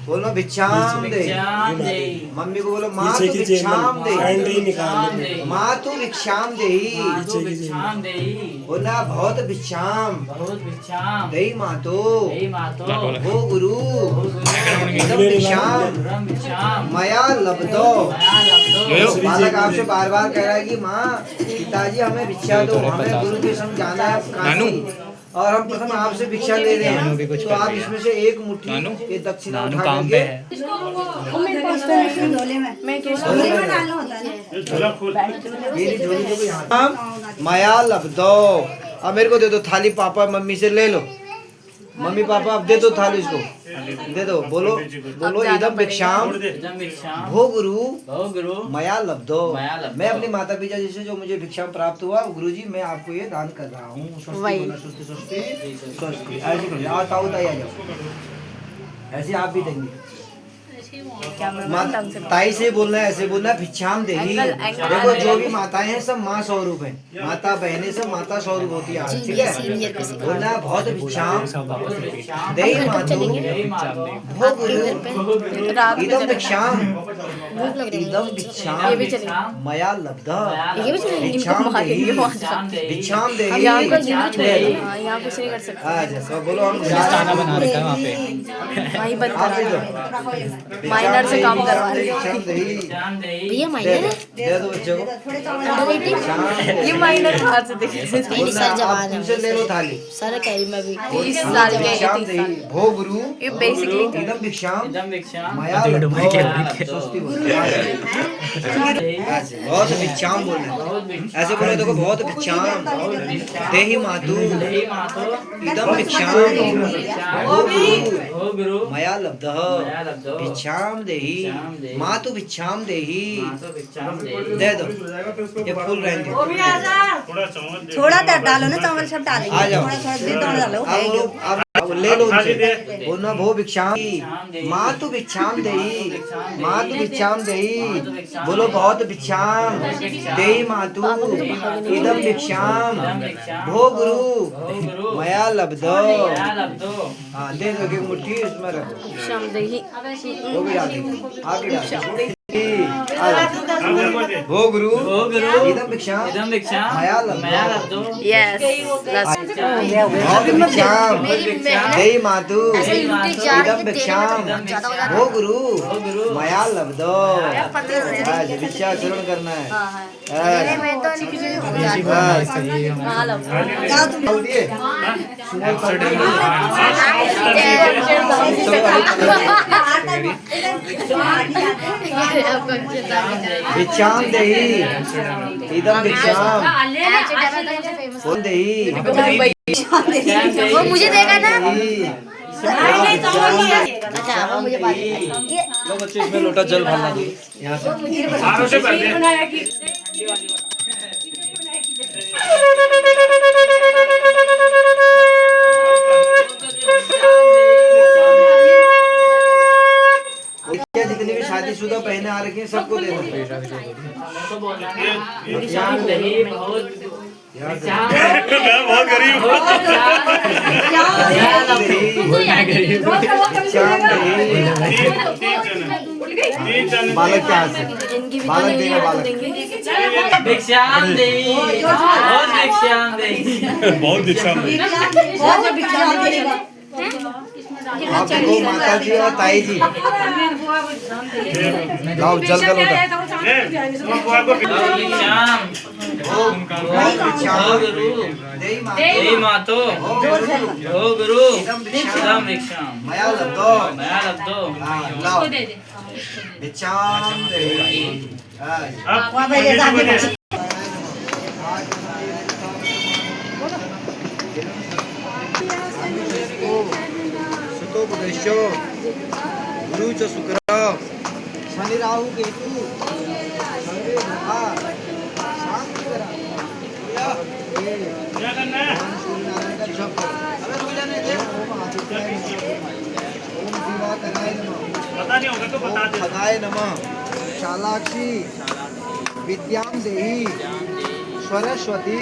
बोलो भिक्षाम दे। मम्मी को बोलो माँ तू भिक्षाम दे। माँ तू भिक्षाम दे। बोला बहुत भिक्षाम दे मातो। हो गुरु भिक्षाम मया लब्धो। बालक आपसे बार बार कह रहा है कि माँ पिताजी हमें भिक्षा दो, हमें गुरु के संग जाना है काशी और हम प्रथम आपसे भिक्षा ले रहे हैं, तो आप इसमें से एक मुट्ठी ये दक्षिणा उठा करके माया लब्धो। अब मेरे को दे दो थाली, पापा मम्मी से ले लो। मम्मी पापा अब दे दो थाली, इसको दे दो। बोलो बोलो इदम भिक्षाम भो गुरु मया लब्धो। मैं अपनी माता पिता जी से जो मुझे भिक्षा प्राप्त हुआ, गुरु जी मैं आपको ये दान कर रहा हूँ। स्वस्ति स्वस्ति स्वस्ति। ऐसे कर आओ, ताऊ ताई आ जाओ, ऐसे आप भी देंगे। ताई से बोलना है, ऐसे बोलना भिक्षाम देही। देखो जो भी माताएं हैं सब माँ स्वरूप है, माता बहनें सब माता स्वरूप होती है, ठीक है। बोलना बहुत भिक्षाम देही मातु भो गुरु इदम भिक्षाम इदम भिक्षाम मया लब्धा। भिक्षाम देही भिक्षाम देही। अच्छा बोलो हम खाना बना रखा है वहाँ पे, वहीं बंद करा माइनर से काम करवा रहे हैं भैया। माइनर दे दो बच्चों को। ये माइनर कहाँ से देखे? सर जवान है, ले लो थाली। सर कह रही मैं भी 30 साल के। भो गुरु ये बेसिकली इदम भिक्षाम मया स्वस्ति बोलो। बहुत भिक्षाम बोलना, ऐसे बोलो। देखो बहुत भिक्षाम देहि मातु इदम भिक्षाम भो गुरु मया लब्धः भिक्षाम देही मातु भिक्षाम देही। दे दो ये फूल रहने दो। थोड़ा डालो ना, चावल सब डालेंगे। आ जाओ डालो अब ले लो उनसे। बोलना भो भिक्षाम मातु भिक्षाम देही मातु भिक्षाम देही। बोलो बहुत भिक्षाम देही मातु इदम भिक्षाम भो गुरु मया लब्धो। हाँ दे दो एक मुट्ठी, इसमें रखो। शाम देही वो भी डाल दो, आगे डाल दो। भो गुरु इदम भिक्षाम मया लब्धो। यस बहुत भिक्षाम देहि मातु इदम भिक्षाम भो गुरु मया लब्धो। आज भिक्षा ग्रहण करना है। भिक्षाम देही इदम भिक्षाम कौन देही? वो मुझे देगा ना। अच्छा वो मुझे बात लो बच्चे, इसमें लोटा जल भरना चाहिए यहाँ से। जितनी भी शादीशुदा बहनें आ रखी हैं सबको दे दो। बहुत गरीब बालक क्या से बालक देगा, बालक भिक्षाम दे, बहुत भिक्षाम दे, बहुत भिक्षाम दे। आप देखो माता जी और ताई जी, लाओ जल का लोटा। देहि मातो हो गुरु इदम भिक्षाम मया लब्धो। लाओ दे दे। भिक्षाम देहि। सुतोपदेशो गुरु च शुक्र शनि राहु केतु संगे ग्रहा शांति करा। क्या करना है? जप करो। ओम दिवाकराय नमः। पता नहीं होगा तो बता दे। खगाय नमः। शालाक्षी विद्याम देहि सरस्वती।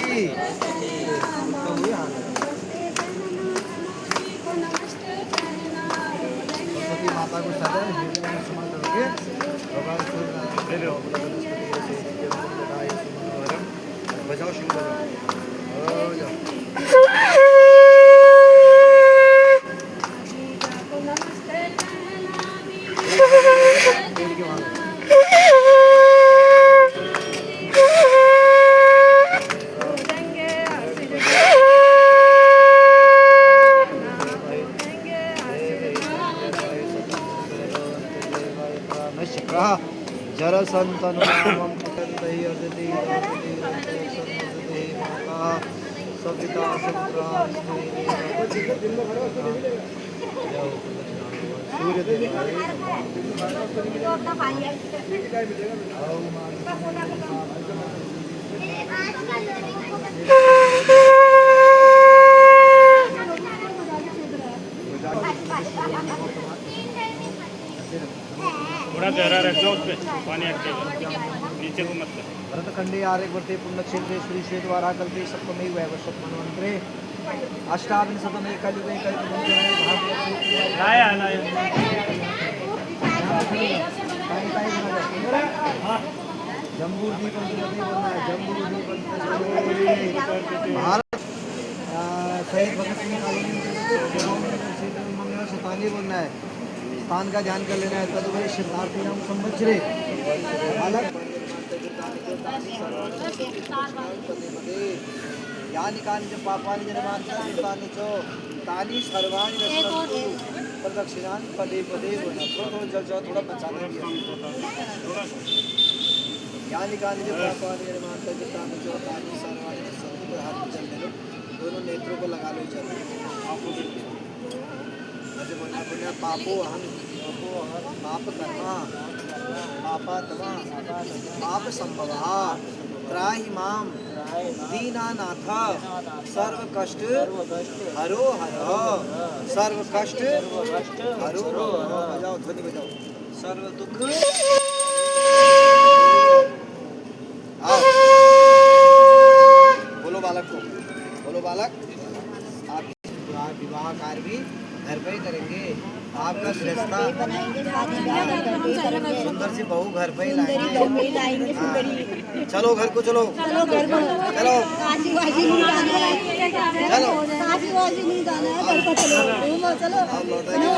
सरस्वती माता माता को सदा समर्थ करोगे बजाओ शुरू बजाओ जर संतनुनामं कुटन्दै अर्दति माता सविता सूर्य देवाय थोड़ा गहरा रखना उसपे पानी अटकेगा नीचे को मत कर भरतखंडे आर्यवर्ते पुण्यक्षेत्रे श्री श्वेतवारा कल्पे सप्तमेव वैवस्वत्मन्वन्त्रे अष्टाविंशतमे कलियुगे लाया लाया जम्बूद्वीपं बोलना है जम्बूद्वीपं भारत शहीद भगत सिंह कॉलोनी में शतानी बोलना है स्थान का ध्यान कर लेना है तदुपरि शताब्दी नाम संवत्सरे यानि कानि च पापानि जन्मान्तरे तानि च तानि सर्वाणि नश्यन्ति प्रदक्षिणानि पदे पदे थोड़ा जल जाओ थोड़ा बचा लेंगे यानि कानि च पापानि जन्मान्तरे तानि च तानि सर्वाणि नश्यन्ति हाथ में जल ले लो दोनों नेत्रों को लगा लो जल ऐसे बोलना बोलना पापो अहम पाप कर्मा पापात्मा पाप संभवा त्राहि माम दीनानाथ सर्व कष्ट हरो हर सर्व कष्ट हरो बजाओ ध्वनि बजाओ सर्व दुख आओ बोलो बालक को बोलो बालक आप विवाह कार्य भी घर पे ही करेंगे आपका श्रेष्ठता सुंदर सी बहू घर पे ही लाएंगे चलो घर को चलो चलो घर को चलो काशी वाशी नहीं जाना है चलो काशी वाशी नहीं जाना है घर को चलो चलो